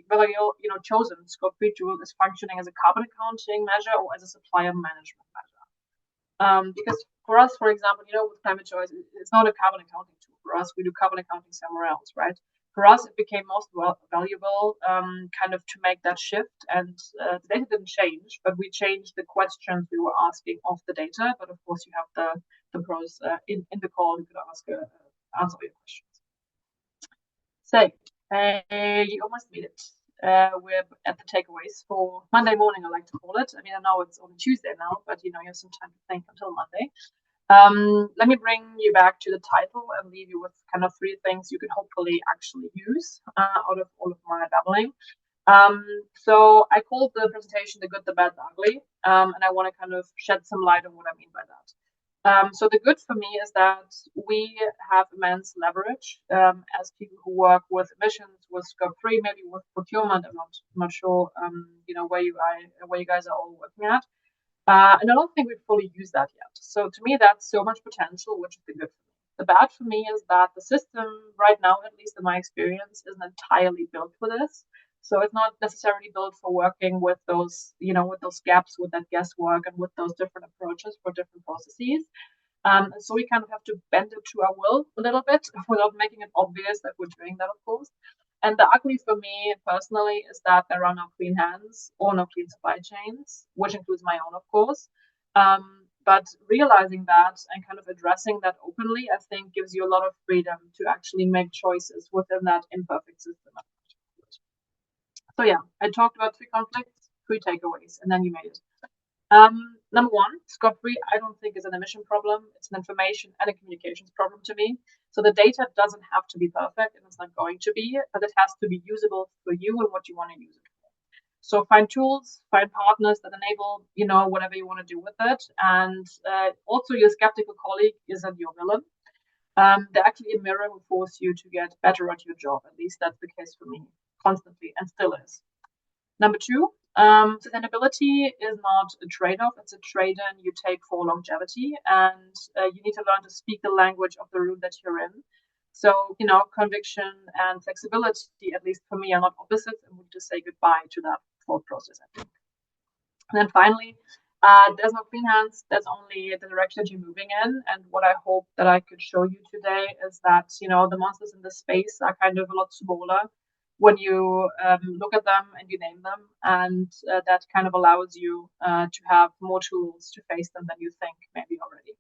whether your chosen scope 3 tool is functioning as a carbon accounting measure or as a supplier management measure. Because for us, for example, with ClimateChoice, it's not a carbon accounting tool. For us, we do carbon accounting somewhere else, right? For us, it became most valuable kind of to make that shift. And the data didn't change, but we changed the questions we were asking of the data. But of course, you have the pros in the call. You could answer your questions. So you almost made it. We're at the takeaways for Monday morning, I like to call it. I mean, I know it's only Tuesday now, but you have some time to think until Monday. Let me bring you back to the title and leave you with kind of 3 things you can hopefully actually use out of all of my babbling. So I called the presentation The Good, the Bad, the Ugly, and I want to kind of shed some light on what I mean by that. So the good for me is that we have immense leverage as people who work with emissions, with scope three, maybe with procurement. I'm not sure, where you guys are all working at, and I don't think we fully use that yet. So to me, that's so much potential, which is the good for me. The bad for me is that the system right now, at least in my experience, isn't entirely built for this. So it's not necessarily built for working with those, with those gaps, with that guesswork, and with those different approaches for different processes. So we kind of have to bend it to our will a little bit without making it obvious that we're doing that, of course. And the ugly for me personally is that there are no clean hands or no clean supply chains, which includes my own, of course. But realizing that and kind of addressing that openly, I think gives you a lot of freedom to actually make choices within that imperfect system. So yeah, I talked about three conflicts, three takeaways, and then you made it. Number one, scope three, I don't think is an emission problem. It's an information and a communications problem to me. So the data doesn't have to be perfect, and it's not going to be, but it has to be usable for you and what you want to use it for. So find tools, find partners that enable, whatever you want to do with it. And also your skeptical colleague isn't your villain. They're actually a mirror who force you to get better at your job. At least that's the case for me, constantly, and still is. Number two, sustainability is not a trade-off, it's a trade-in you take for longevity, and you need to learn to speak the language of the room that you're in. So, conviction and flexibility, at least for me, are not opposites, and we need to say goodbye to that thought process, I think. And then finally, there's no clean hands, there's only the direction you're moving in. And what I hope that I could show you today is that, the monsters in this space are kind of a lot smaller when you look at them and you name them. And that kind of allows you to have more tools to face them than you think maybe already.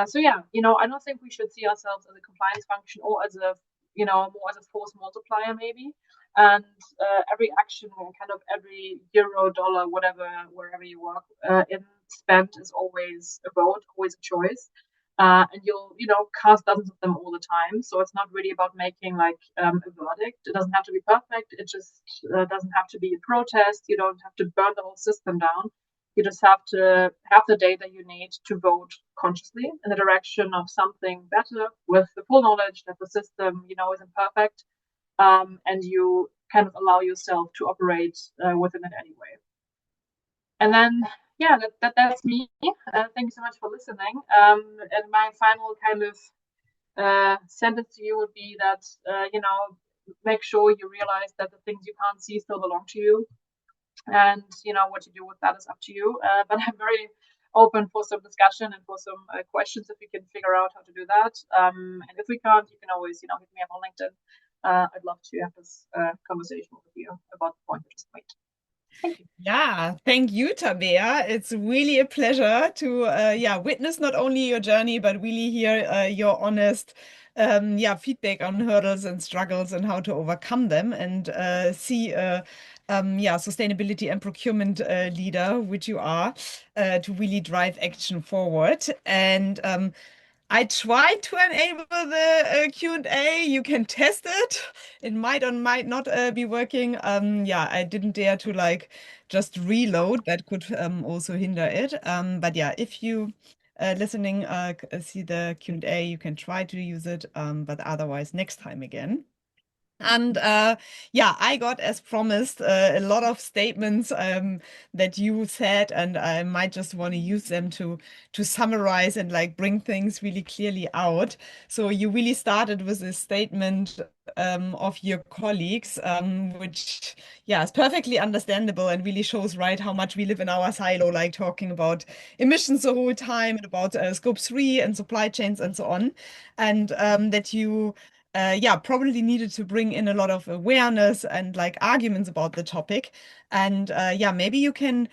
So yeah, I don't think we should see ourselves as a compliance function or as a, more as a force multiplier maybe. And every action and kind of every euro, dollar, whatever, wherever you work in spent is always a vote, always a choice. And you'll, cast dozens of them all the time. So it's not really about making like a verdict. It doesn't have to be perfect. It just doesn't have to be a protest. You don't have to burn the whole system down. You just have to have the data you need to vote consciously in the direction of something better with the full knowledge that the system, isn't perfect. And you kind of allow yourself to operate within it anyway. And then, yeah, that's me. Thank you so much for listening. And my final kind of sentence to you would be that, make sure you realize that the things you can't see still belong to you, and what you do with that is up to you. But I'm very open for some discussion and for some questions if we can figure out how to do that. And if we can't, you can always hit me up on LinkedIn. I'd love to have this conversation with you about the point you just made. Thank you. Yeah, thank you, Tabea. It's really a pleasure to witness not only your journey, but really hear your honest feedback on hurdles and struggles and how to overcome them and see sustainability and procurement leader, which you are, to really drive action forward. And I tried to enable the Q&A. You can test it. It might or might not be working. I didn't dare to like just reload. That could also hinder it. But yeah, if you listening see the Q&A, you can try to use it. But otherwise, next time again. And I got, as promised, a lot of statements that you said, and I might just want to use them to summarize and like bring things really clearly out. So you really started with this statement of your colleagues, which is perfectly understandable and really shows right how much we live in our silo, like talking about emissions the whole time and about scope three and supply chains and so on, and that you probably needed to bring in a lot of awareness and like arguments about the topic. And maybe you can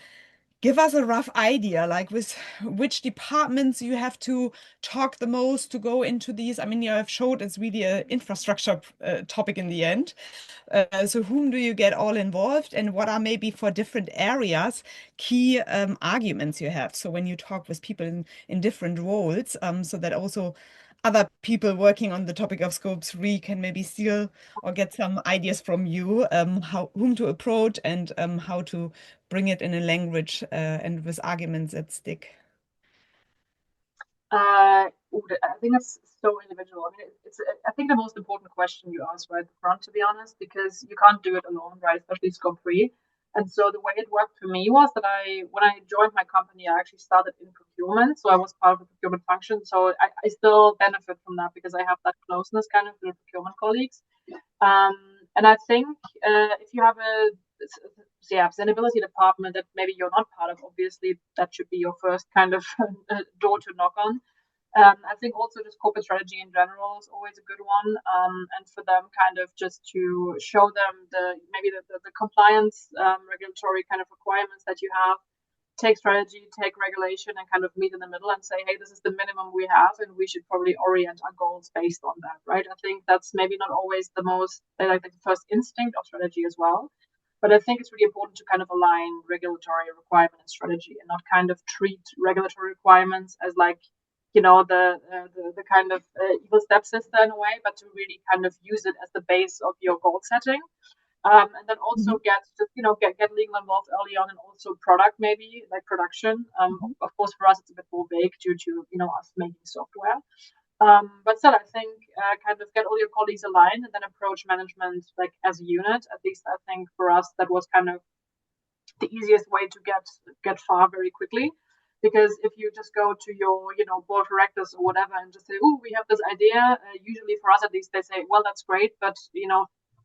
give us a rough idea, like with which departments you have to talk the most to go into these. I mean, you have showed it's really an infrastructure topic in the end. So whom do you get all involved, and what are maybe for different areas key arguments you have? So when you talk with people in different roles, so that also other people working on the topic of scope three can maybe steal or get some ideas from you, how whom to approach and how to bring it in a language and with arguments that stick. I think that's so individual. I mean, I think the most important question you asked right at the front, to be honest, because you can't do it alone, right? Especially scope three. And so the way it worked for me was that when I joined my company, I actually started in procurement. So I was part of the procurement function. So I still benefit from that because I have that closeness kind of with procurement colleagues. Um, and I think if you have a sustainability department that maybe you're not part of, obviously that should be your first kind of door to knock on. I think also just corporate strategy in general is always a good one, and for them kind of just to show them the compliance regulatory kind of requirements that you have, take strategy, take regulation, and kind of meet in the middle and say, hey, this is the minimum we have, and we should probably orient our goals based on that, right? I think that's maybe not always the most like the first instinct of strategy as well. But I think it's really important to kind of align regulatory requirement and strategy and not kind of treat regulatory requirements as like, the kind of evil stepsister in a way, but to really kind of use it as the base of your goal setting. And then also Mhm. get legal involved early on, and also product maybe like production. Mhm. Of course, for us it's a bit more vague due to us making software. But still, I think kind of get all your colleagues aligned and then approach management like as a unit. At least I think for us that was kind of the easiest way to get far very quickly. Because if you just go to your board of directors or whatever and just say, "Oh, we have this idea," usually for us at least they say, "Well, that's great, but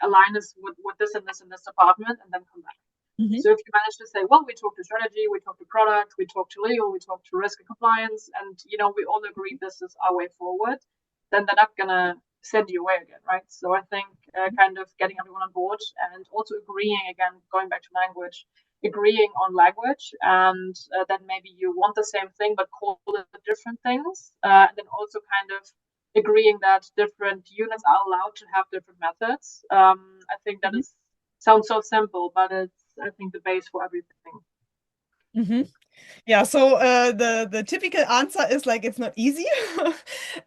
align us with this and this and this department, and then come back." Mhm. So if you manage to say, well, we talk to strategy, we talk to product, we talk to legal, we talk to risk and compliance, and we all agree this is our way forward, then they're not gonna send you away again, right? So I think kind of getting everyone on board and also agreeing again, going back to language, agreeing on language, and then maybe you want the same thing but call it different things, and then also kind of agreeing that different units are allowed to have different methods. I think that Mhm. is sounds so simple, but it's I think the base for everything. Mhm. Yeah, so the typical answer is like it's not easy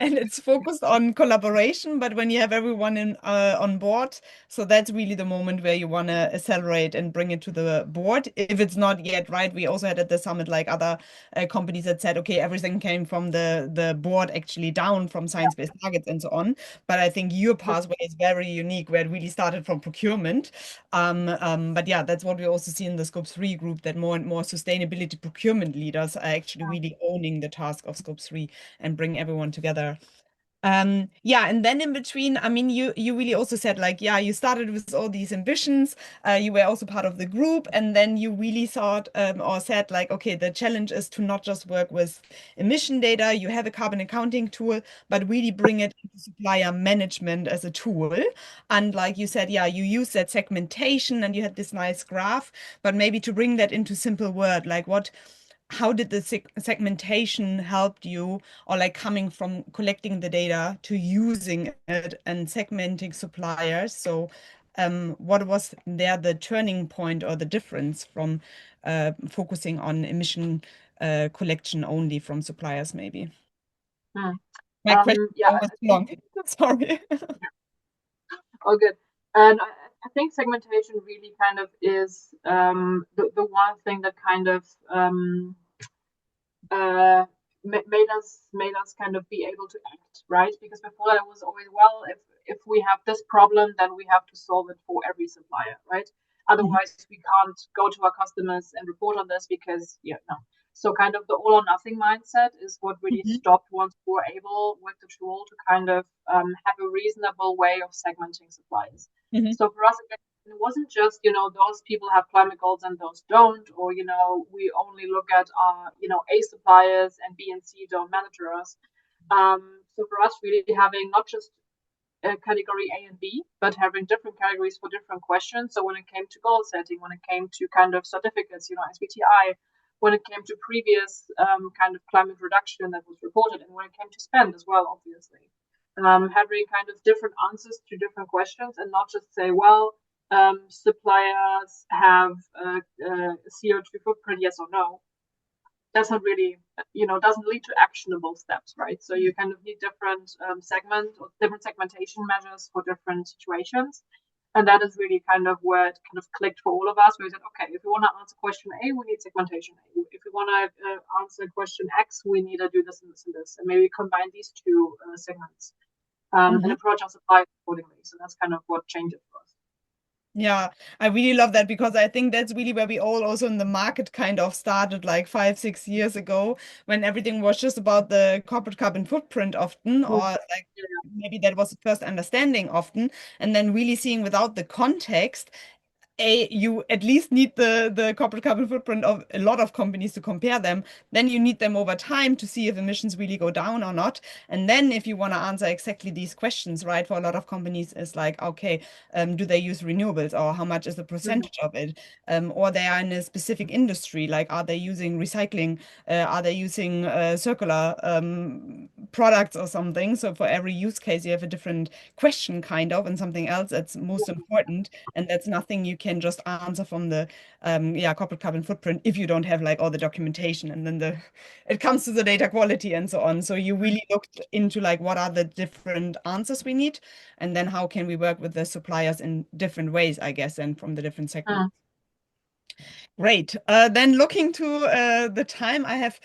and it's focused on collaboration, but when you have everyone on board, so that's really the moment where you want to accelerate and bring it to the board. If it's not yet right, we also had at the summit like other companies that said, okay, everything came from the board actually down from science-based targets and so on. But I think your pathway is very unique where it really started from procurement. But yeah, that's what we also see in the Scope 3 group, that more and more sustainability procurement leaders are actually really owning the task of Scope 3 and bring everyone together. Yeah, and then in between, I mean, you really also said like, yeah, you started with all these ambitions. You were also part of the group, and then you really thought or said like, okay, the challenge is to not just work with emission data. You have a carbon accounting tool, but really bring it into supplier management as a tool. And like you said, yeah, you use that segmentation, and you had this nice graph, but maybe to bring that into simple word, like what. How did the segmentation help you, or like coming from collecting the data to using it and segmenting suppliers? So, what was there the turning point or the difference from focusing on emission collection only from suppliers, maybe? Hmm. My question is Yeah, always I too think long. Sorry. all good. And I think segmentation really kind of is the one thing that kind of uh, made us kind of be able to act, right? Because before that it was always, well, if we have this problem, then we have to solve it for every supplier, right? Mhm. Otherwise, we can't go to our customers and report on this because, yeah, no. So kind of the all or nothing mindset is what really Mhm. stopped once we were able with the tool to kind of have a reasonable way of segmenting suppliers. Mhm. So for us, again, it wasn't just those people have climate goals and those don't, or we only look at A suppliers and B and C don't monitor us. So for us, really having not just category A and B, but having different categories for different questions. So when it came to goal setting, when it came to kind of certificates, SBTI, when it came to previous kind of climate reduction that was reported, and when it came to spend as well, obviously. Having kind of different answers to different questions and not just say, well, suppliers have CO2 footprint, yes or no. That's not really, doesn't lead to actionable steps, right? So you kind of need different segment or different segmentation measures for different situations. And that is really kind of where it kind of clicked for all of us. We said, okay, if we want to answer question A, we need segmentation A. If we want to answer question X, we need to do this and this and this, and maybe combine these two segments and Mhm. approach our suppliers accordingly. So that's kind of what changed it for us. Yeah, I really love that because I think that's really where we all also in the market kind of started like 5, 6 years ago when everything was just about the corporate carbon footprint often, or Mm. like maybe that was the first understanding often, and then really seeing without the context you at least need the corporate carbon footprint of a lot of companies to compare them. Then you need them over time to see if emissions really go down or not. And then if you want to answer exactly these questions, right, for a lot of companies, it's like, okay, do they use renewables or how much is the Mm. percentage of it? Or they are in a specific industry, like are they using recycling? Are they using circular products or something? So for every use case, you have a different question kind of, and something else that's most important. And that's nothing you can just answer from the corporate carbon footprint if you don't have like all the documentation. And then the it comes to the data quality and so on. So you really looked into like what are the different answers we need, and then how can we work with the suppliers in different ways, I guess, and from the different segments. Mm. Great. Then looking to the time, I have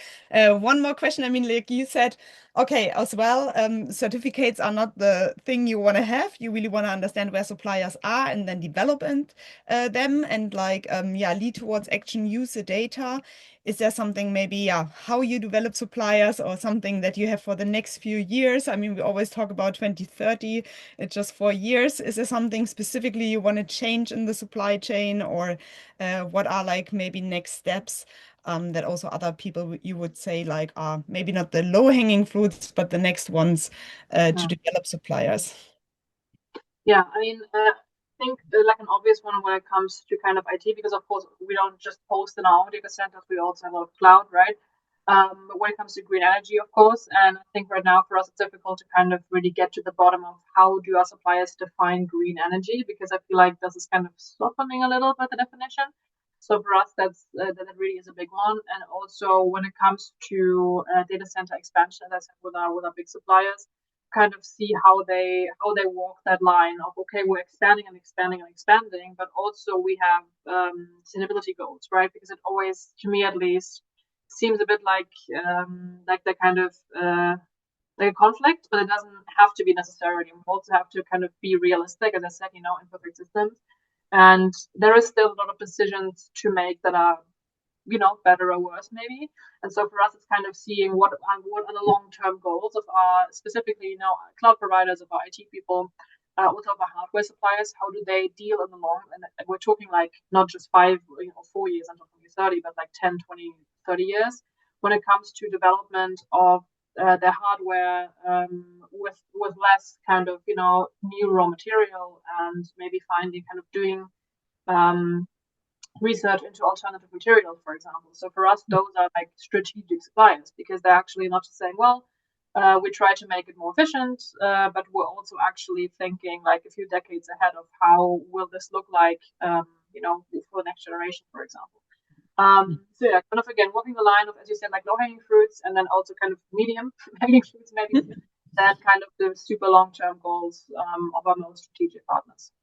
one more question. I mean, like you said, okay, as well, certificates are not the thing you want to have. You really want to understand where suppliers are and then develop them and like, yeah, lead towards action, use the data. Is there something maybe, yeah, how you develop suppliers or something that you have for the next few years? I mean, we always talk about 2030. It's just 4 years. Is there something specifically you want to change in the supply chain, or what are like maybe next steps that also other people you would say like are maybe not the low-hanging fruits, but the next ones to Mm. develop suppliers? Yeah, I mean, I think like an obvious one when it comes to kind of IT, because of course we don't just host in our own data centers, we also have a lot of cloud, right? But when it comes to green energy, of course, and I think right now for us it's difficult to kind of really get to the bottom of how do our suppliers define green energy, because I feel like this is kind of softening a little bit the definition. So for us, that really is a big one. And also when it comes to data center expansion, as I said, with our big suppliers, kind of see how they walk that line of, okay, we're expanding and expanding and expanding, but also we have sustainability goals, right? Because it always, to me at least, seems a bit like the kind of like a conflict, but it doesn't have to be necessarily. We also have to kind of be realistic, as I said, imperfect systems, and there is still a lot of decisions to make that are better or worse maybe. And so for us, it's kind of seeing what are the long-term goals of our specifically, cloud providers, of our IT people, with our hardware suppliers. How do they deal in the long? And we're talking like not just 5, 4 years until 2030, but like 10, 20, 30 years when it comes to development of their hardware with less kind of new raw material, and maybe finding kind of doing um, research into alternative materials, for example. So for us, those are like strategic suppliers because they're actually not just saying, well, we try to make it more efficient, but we're also actually thinking like a few decades ahead of how will this look like, for the next generation, for example. So yeah, kind of again, walking the line of, as you said, like low hanging fruits, and then also kind of medium hanging fruits, maybe, that kind of the super long term goals of our most strategic partners.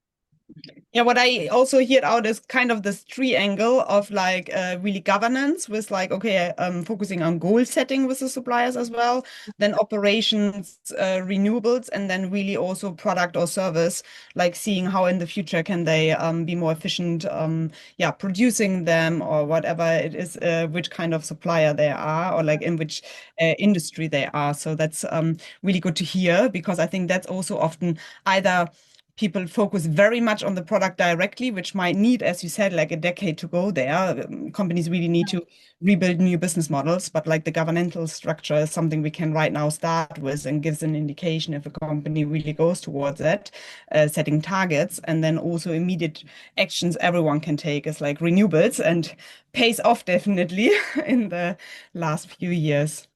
Yeah, what I also hear out is kind of this triangle of like really governance with like, okay, focusing on goal setting with the suppliers as well, then operations, renewables, and then really also product or service, like seeing how in the future can they be more efficient, yeah, producing them or whatever it is, which kind of supplier they are or like in which industry they are. So that's really good to hear because I think that's also often either people focus very much on the product directly, which might need, as you said, like a decade to go there. Companies really need to rebuild new business models, but like the governmental structure is something we can right now start with and gives an indication if a company really goes towards it, setting targets, and then also immediate actions everyone can take is like renewables and pays off definitely in the last few years.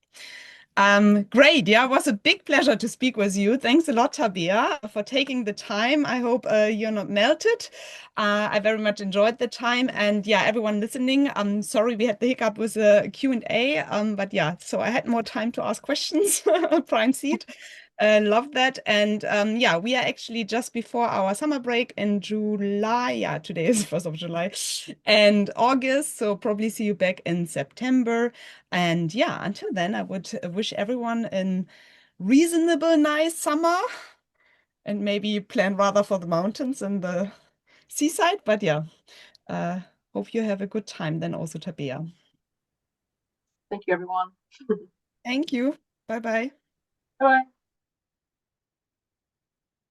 Great. Yeah, it was a big pleasure to speak with you. Thanks a lot, Tabea, for taking the time. I hope you're not melted. I very much enjoyed the time. And yeah, everyone listening, I'm sorry we had the hiccup with the Q&A. But yeah, so I had more time to ask questions, prime seat. Love that. And yeah, we are actually just before our summer break in July. Yeah, today is 1st of July and August. So probably see you back in September. And yeah, until then, I would wish everyone a reasonable, nice summer and maybe plan rather for the mountains and the seaside. But yeah, uh, hope you have a good time then also, Tabea. Thank you, everyone. Thank you. Bye bye. Bye.